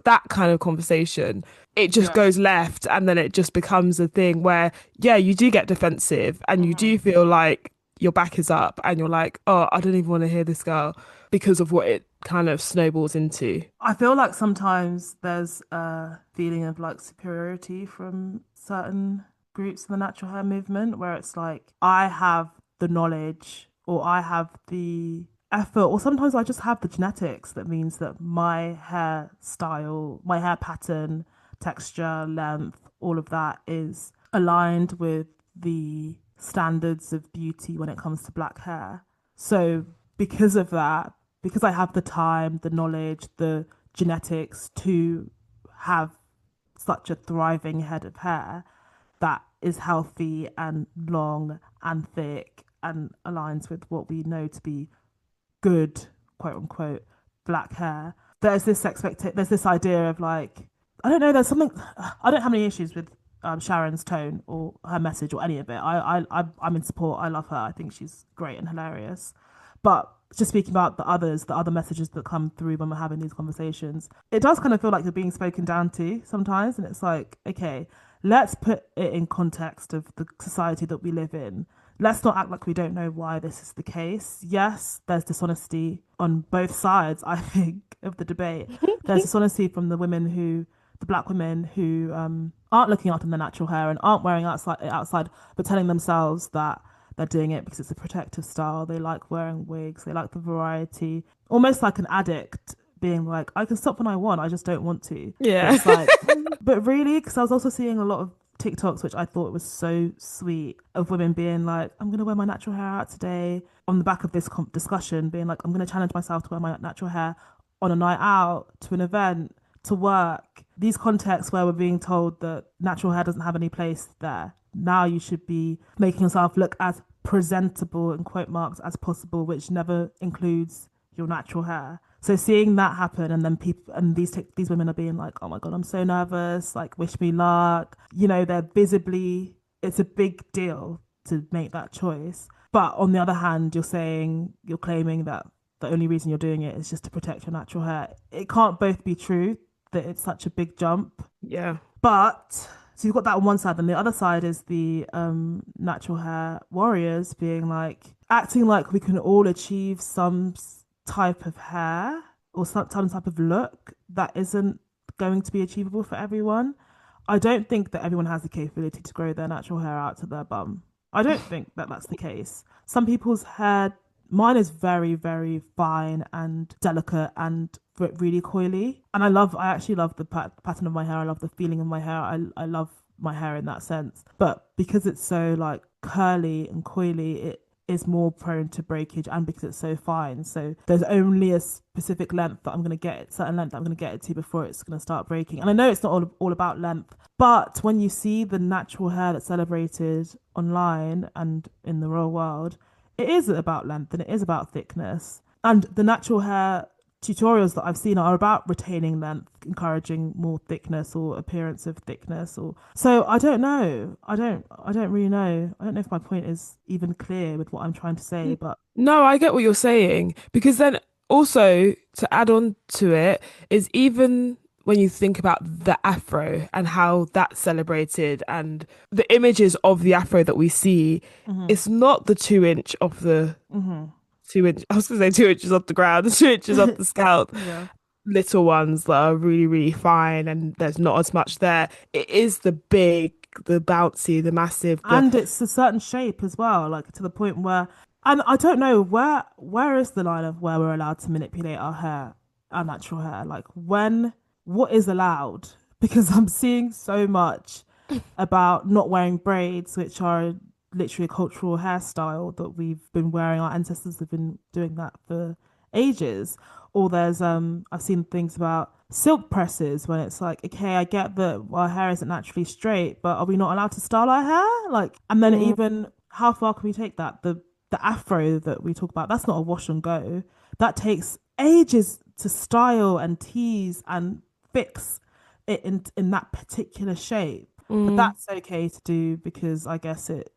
that kind of conversation? It just yeah. goes left, and then it just becomes a thing where, yeah, you do get defensive and you Mhm. do feel like your back is up and you're like, oh, I don't even want to hear this girl because of what it kind of snowballs into. I feel like sometimes there's a feeling of like superiority from certain groups in the natural hair movement where it's like I have the knowledge or I have the effort or sometimes I just have the genetics that means that my hair style, my hair pattern, texture, length, all of that is aligned with the standards of beauty when it comes to black hair. So because of that, because I have the time, the knowledge, the genetics to have such a thriving head of hair that is healthy and long and thick and aligns with what we know to be good, quote unquote, black hair. There's this idea of like, I don't know, there's something, I don't have any issues with Sharon's tone or her message or any of it. I'm in support. I love her. I think she's great and hilarious. But just speaking about the other messages that come through when we're having these conversations, it does kind of feel like you're being spoken down to sometimes. And it's like, okay, let's put it in context of the society that we live in. Let's not act like we don't know why this is the case. Yes, there's dishonesty on both sides, I think, of the debate. There's dishonesty from the black women who aren't looking after their natural hair and aren't wearing outside, but telling themselves that they're doing it because it's a protective style. They like wearing wigs. They like the variety. Almost like an addict being like, I can stop when I want. I just don't want to. But Yeah. it's like, but really, because I was also seeing a lot of TikToks, which I thought was so sweet, of women being like, I'm going to wear my natural hair out today on the back of this discussion, being like, I'm going to challenge myself to wear my natural hair on a night out, to an event, to work. These contexts where we're being told that natural hair doesn't have any place there. Now you should be making yourself look as presentable in quote marks as possible, which never includes your natural hair. So seeing that happen, and then people and these women are being like, "Oh my God, I'm so nervous! Like, wish me luck." You know, they're visibly. It's a big deal to make that choice. But on the other hand, you're claiming that the only reason you're doing it is just to protect your natural hair. It can't both be true that it's such a big jump. Yeah. But so you've got that on one side, and the other side is the natural hair warriors being like acting like we can all achieve some type of hair or some type of look that isn't going to be achievable for everyone. I don't think that everyone has the capability to grow their natural hair out to their bum. I don't think that that's the case. Some people's hair, mine is very, very fine and delicate and really coily. And I actually love the pattern of my hair. I love the feeling of my hair. I love my hair in that sense. But because it's so like curly and coily, it is more prone to breakage and because it's so fine. So there's only a specific length that I'm going to get, certain length that I'm going to get it to before it's going to start breaking. And I know it's not all about length, but when you see the natural hair that's celebrated online and in the real world, it is about length and it is about thickness. And the natural hair tutorials that I've seen are about retaining length, encouraging more thickness or appearance of thickness or so I don't know. I don't really know. I don't know if my point is even clear with what I'm trying to say, but No, I get what you're saying because then also to add on to it is even when you think about the afro and how that's celebrated and the images of the afro that we see, mhm, it's not the 2 inch of the mhm. 2 inch, I was gonna say 2 inches off the ground, 2 inches off the scalp, Yeah. little ones that are really, really fine and there's not as much there. It is the big, the bouncy, the massive, the And it's a certain shape as well, like to the point where and I don't know where is the line of where we're allowed to manipulate our hair, our natural hair? Like when what is allowed? Because I'm seeing so much about not wearing braids, which are literally a cultural hairstyle that we've been wearing. Our ancestors have been doing that for ages. Or there's I've seen things about silk presses when it's like, okay, I get that our hair isn't naturally straight, but are we not allowed to style our hair? Like, and then Mm, even how far can we take that? The afro that we talk about, that's not a wash and go. That takes ages to style and tease and fix it in that particular shape. But Mm, that's okay to do because I guess it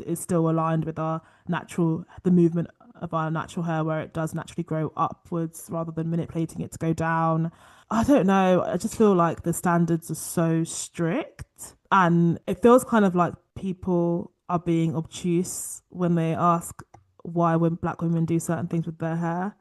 is still aligned with our natural the movement of our natural hair where it does naturally grow upwards rather than manipulating it to go down. I don't know. I just feel like the standards are so strict and it feels kind of like people are being obtuse when they ask why when black women do certain things with their hair.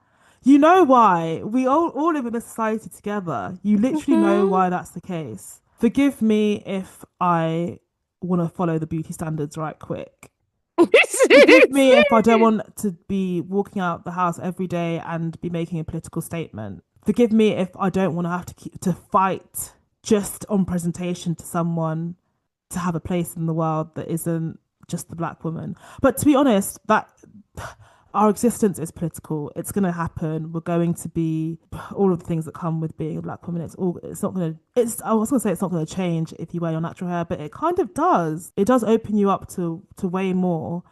You know why? We all live in a society together. You literally know mhm. why that's the case. Forgive me if I want to follow the beauty standards right quick. Forgive me if I don't want to be walking out the house every day and be making a political statement. Forgive me if I don't want to have to keep to fight just on presentation to someone to have a place in the world that isn't just the black woman. But to be honest, that our existence is political. It's going to happen. We're going to be all of the things that come with being a black woman. It's all. It's not going to. It's. I was going to say it's not going to change if you wear your natural hair, but it kind of does. It does open you up to way more.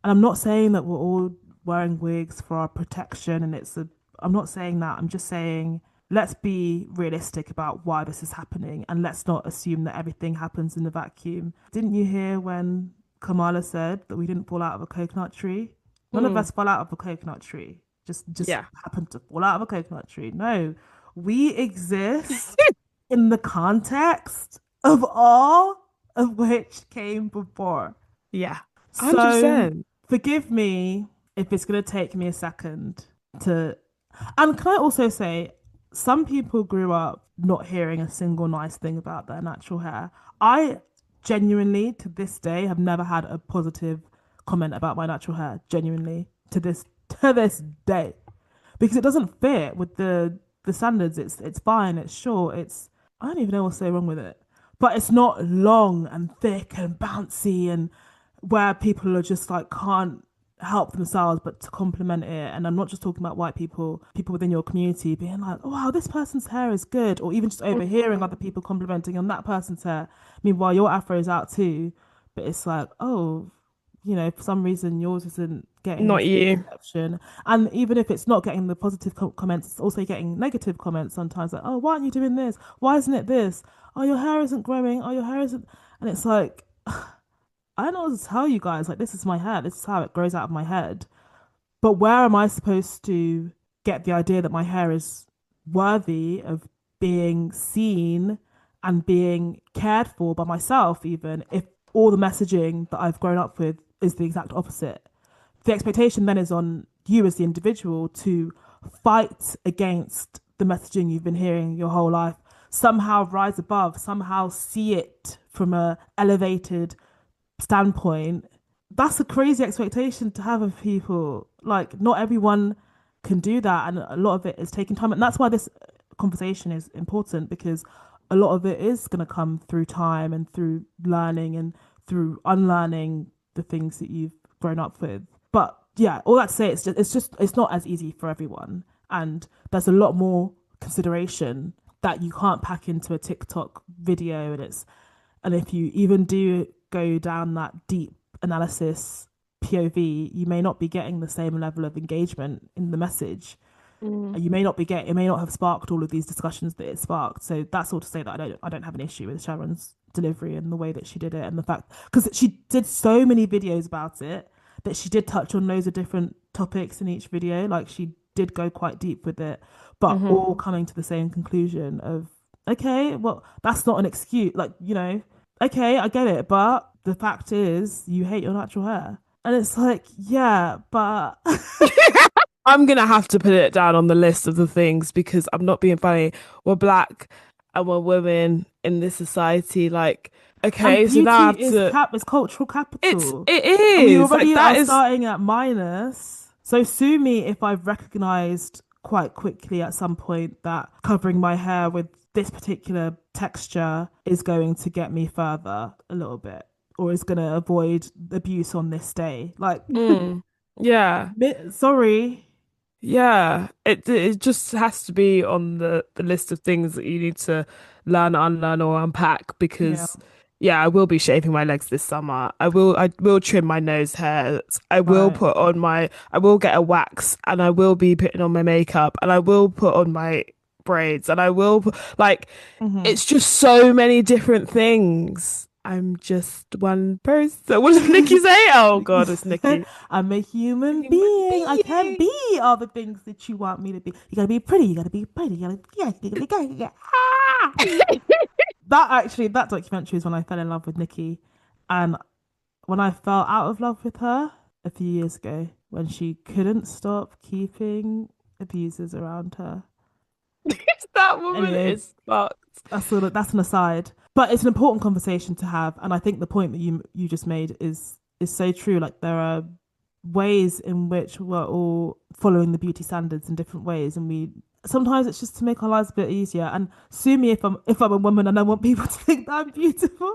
And I'm not saying that we're all wearing wigs for our protection, and it's a. I'm not saying that. I'm just saying let's be realistic about why this is happening, and let's not assume that everything happens in a vacuum. Didn't you hear when Kamala said that we didn't fall out of a coconut tree? None of Mm, us fell out of a coconut tree. Just yeah. happened to fall out of a coconut tree. No, we exist in the context of all of which came before. Yeah. So 100%. forgive me if it's going to take me a second to. And can I also say, some people grew up not hearing a single nice thing about their natural hair. I genuinely, to this day, have never had a positive comment about my natural hair. Genuinely, to this day, because it doesn't fit with the standards. It's fine. It's short. It's I don't even know what's so wrong with it, but it's not long and thick and bouncy and where people are just like can't help themselves but to compliment it. And I'm not just talking about white people, people within your community being like, oh, wow, this person's hair is good, or even just overhearing other people complimenting on that person's hair. Meanwhile, your afro is out too, but it's like, oh, for some reason yours isn't getting the Not same you. reception. And even if it's not getting the positive comments, it's also getting negative comments sometimes like, oh, why aren't you doing this? Why isn't it this? Oh, your hair isn't growing. Oh, your hair isn't. And it's like, I don't know what to tell you guys. Like, this is my hair. This is how it grows out of my head. But where am I supposed to get the idea that my hair is worthy of being seen and being cared for by myself, even if all the messaging that I've grown up with is the exact opposite? The expectation then is on you as the individual to fight against the messaging you've been hearing your whole life, somehow rise above, somehow see it from a elevated standpoint. That's a crazy expectation to have of people. Like, not everyone can do that, and a lot of it is taking time. And that's why this conversation is important because a lot of it is going to come through time and through learning and through unlearning the things that you've grown up with. But yeah, all that to say, it's not as easy for everyone, and there's a lot more consideration that you can't pack into a TikTok video, and if you even do go down that deep analysis POV, you may not be getting the same level of engagement in the message. Mm. You may not be getting, it may not have sparked all of these discussions that it sparked. So that's all to say that I don't have an issue with Sharon's delivery and the way that she did it and the fact because she did so many videos about it that she did touch on loads of different topics in each video. Like she did go quite deep with it, but Hmm. all coming to the same conclusion of okay, well, that's not an excuse. Like, okay, I get it, but the fact is you hate your natural hair. And it's like, yeah, but I'm gonna have to put it down on the list of the things because I'm not being funny. We're black and we're women in this society. Like, and okay, so now I beauty have to. is cultural capital. It And we is like already are that is. starting at minus. So sue me if I've recognized quite quickly at some point that covering my hair with this particular texture is going to get me further a little bit or is going to avoid abuse on this day. Like, Mm, yeah, sorry. yeah. It just has to be on the list of things that you need to learn, unlearn, or unpack Yeah. because Yeah, I will be shaving my legs this summer. I will trim my nose hairs. Right. I will get a wax and I will be putting on my makeup and I will put on my braids and like Hmm. it's just so many different things. I'm just one person. What does Nikki say? Oh God, it's Nikki. I'm a human Human being. I can't being. be all the things that you want me to be. You gotta be pretty. You gotta be pretty. Ah! That documentary is when I fell in love with Nikki, and when I fell out of love with her a few years ago, when she couldn't stop keeping abusers around her. That woman Anyway, is fucked. that's an aside, but it's an important conversation to have, and I think the point that you just made is so true. Like there are ways in which we're all following the beauty standards in different ways, and we sometimes it's just to make our lives a bit easier. And sue me if I'm a woman and I want people to think that I'm beautiful.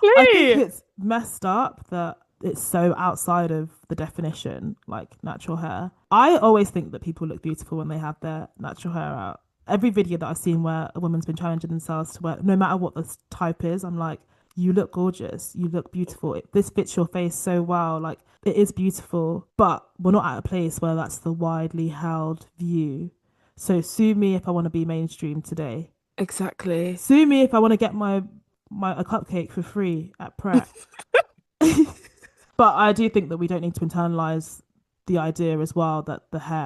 I think Lee. it's messed up that it's so outside of the definition, like natural hair. I always think that people look beautiful when they have their natural hair out. Every video that I've seen where a woman's been challenging themselves to wear, no matter what the type is, I'm like, you look gorgeous, you look beautiful. This fits your face so well. Like, it is beautiful, but we're not at a place where that's the widely held view. So sue me if I want to be mainstream today. Exactly. Sue me if I want to get my a cupcake for free at Pret. But I do think that we don't need to internalize the idea as well that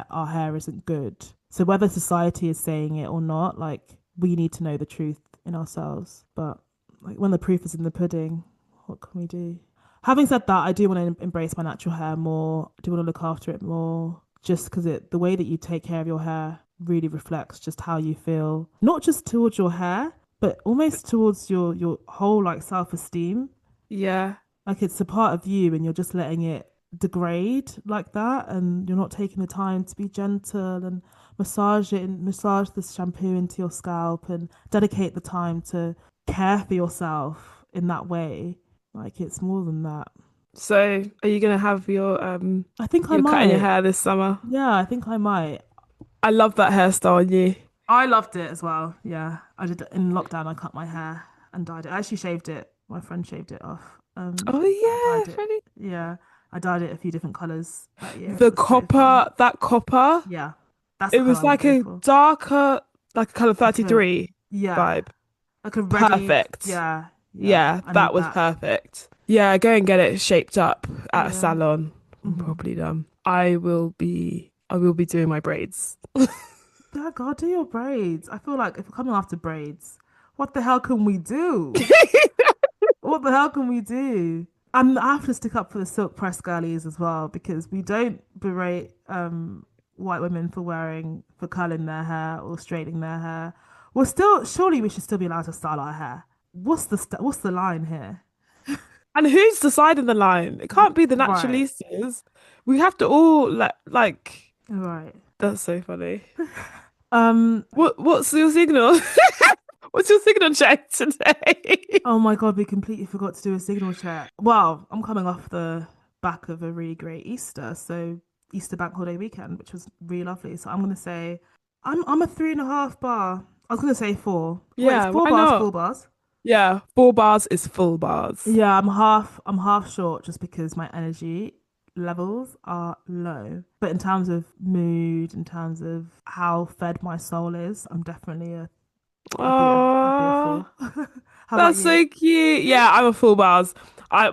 our hair isn't good. So whether society is saying it or not, like we need to know the truth in ourselves. But like when the proof is in the pudding, what can we do? Having said that, I do want to embrace my natural hair more. I do want to look after it more, just because the way that you take care of your hair really reflects just how you feel, not just towards your hair, but almost towards your whole like self esteem. Yeah. Like it's a part of you and you're just letting it degrade like that, and you're not taking the time to be gentle and massage the shampoo into your scalp and dedicate the time to care for yourself in that way. Like it's more than that. So, are you gonna have I think I you're cutting your might. hair this summer? Yeah, I think I might. I love that hairstyle on you. I loved it as well. Yeah, I did in lockdown. I cut my hair and dyed it. I actually shaved it. My friend shaved it off. Oh I yeah, dyed it. Freddie. Yeah, I dyed it a few different colors that year. It The was so fun. copper, that copper, Yeah, that's the it color was I want like to go a for. darker, like a color Like a 33 yeah, vibe. like a reddy. Perfect. Yeah, yeah. Yeah, I that need was that. perfect. Yeah, go and get it shaped up at a Yeah. salon. I'm Hmm. probably done. I will be doing my braids. Yeah, God, do your braids. I feel like if we're coming after braids, what the hell can we do? What the hell can we do? And I have to stick up for the silk press girlies as well because we don't berate white women for curling their hair or straightening their hair. We're still surely we should still be allowed to style our hair. What's the line here? And who's deciding the line? It can't be the Right, naturalistas. We have to all like. right. That's so funny. Um. What's your signal? What's your signal check today? Oh my God, we completely forgot to do a signal check. Well, I'm coming off the back of a really great Easter, so Easter bank holiday weekend, which was really lovely. So I'm gonna say I'm a 3.5 bar. I was gonna say four. Wait, it's Yeah, four why bars, not? 4 bars. Yeah, 4 bars is full bars. Yeah, I'm half short just because my energy levels are low. But in terms of mood, in terms of how fed my soul is, I'm definitely I'd be a Oh, 4. How about that's you? so cute. Yeah, I'm a full bars.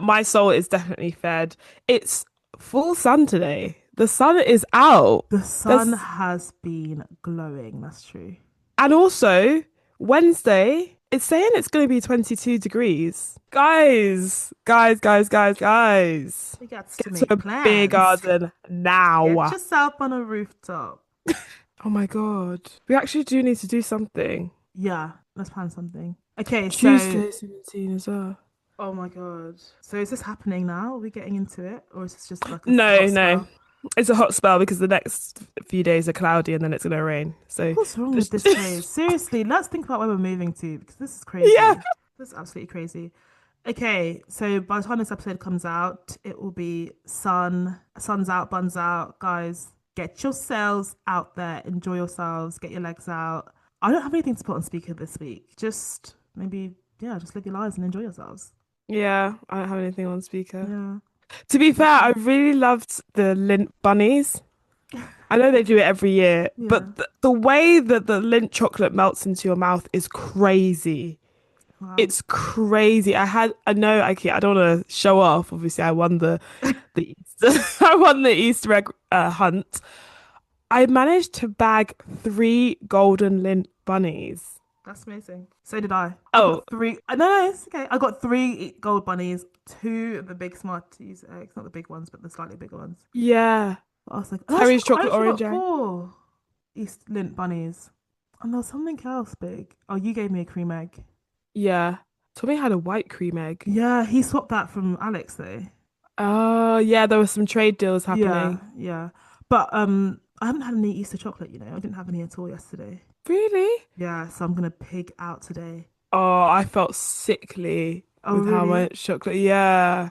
My soul is definitely fed. It's full sun today. The sun is out. The sun There's has been glowing, that's true. and also Wednesday, it's saying it's going to be 22 degrees. Guys. We got to Get to make a beer plans. garden Get now. yourself on a rooftop. Oh my God. We actually do need to do something. Yeah, let's plan something. Okay, so Tuesday 17 as well. oh my God. So is this happening now? Are we getting into it? Or is this just like a No, hot no. spell? It's a hot spell because the next few days are cloudy and then it's going to rain. So, What's wrong with this- this place? Seriously, let's think about where we're moving to because this is yeah. crazy. This is absolutely crazy. Okay, so by the time this episode comes out, it will be sun's out, buns out. Guys, get yourselves out there, enjoy yourselves, get your legs out. I don't have anything to put on speaker this week. Just maybe, yeah, just live your lives and enjoy yourselves. Yeah, I don't have anything on speaker. Yeah. To be fair, I really loved the Lindt bunnies. I know they do it every year, Yeah. but the way that the Lindt chocolate melts into your mouth is crazy. Wow. It's crazy. I know, I don't want to show off. Obviously, I won the Easter, I won the Easter egg hunt. I managed to bag three golden Lindt bunnies. That's amazing. So did I. I Oh, got three. No, no, it's okay. I got three gold bunnies, two of the big Smarties eggs, not the big ones, but the slightly bigger ones. yeah. But I was like, Terry's I chocolate actually orange got egg. four East Lint bunnies. And there was something else big. Oh, you gave me a cream egg. Yeah. Tommy had a white cream egg. Yeah, he swapped that from Alex though. Oh, yeah, there were some trade deals Yeah, happening. yeah. But I haven't had any Easter chocolate, I didn't have any at all yesterday. Really? Yeah, so I'm gonna pig out today. Oh, I felt sickly Oh, with how really? much chocolate. Yeah.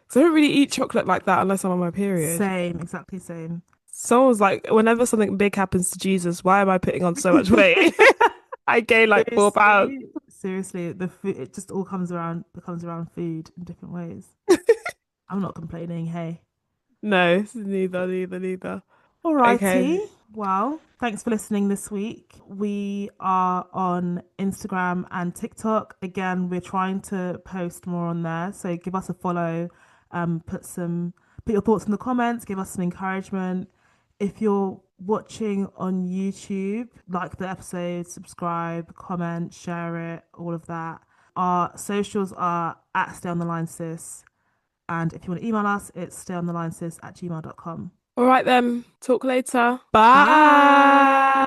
So I don't really eat chocolate like that unless I'm on my period. Same, exactly same. Someone was like, whenever something big happens to Jesus, why am I putting on so much weight? I gained like 4 pounds. Seriously, seriously, the food it just all comes around food in different ways. I'm not complaining, hey. No, neither. Okay. Alrighty. Well, thanks for listening this week. We are on Instagram and TikTok. Again, we're trying to post more on there. So give us a follow. Put your thoughts in the comments, give us some encouragement. If you're watching on YouTube, like the episode, subscribe, comment, share it, all of that. Our socials are at Stay on the Line Sis. And if you want to email us, it's stayonthelinesis@gmail.com. All right then. Talk later. Bye. Bye.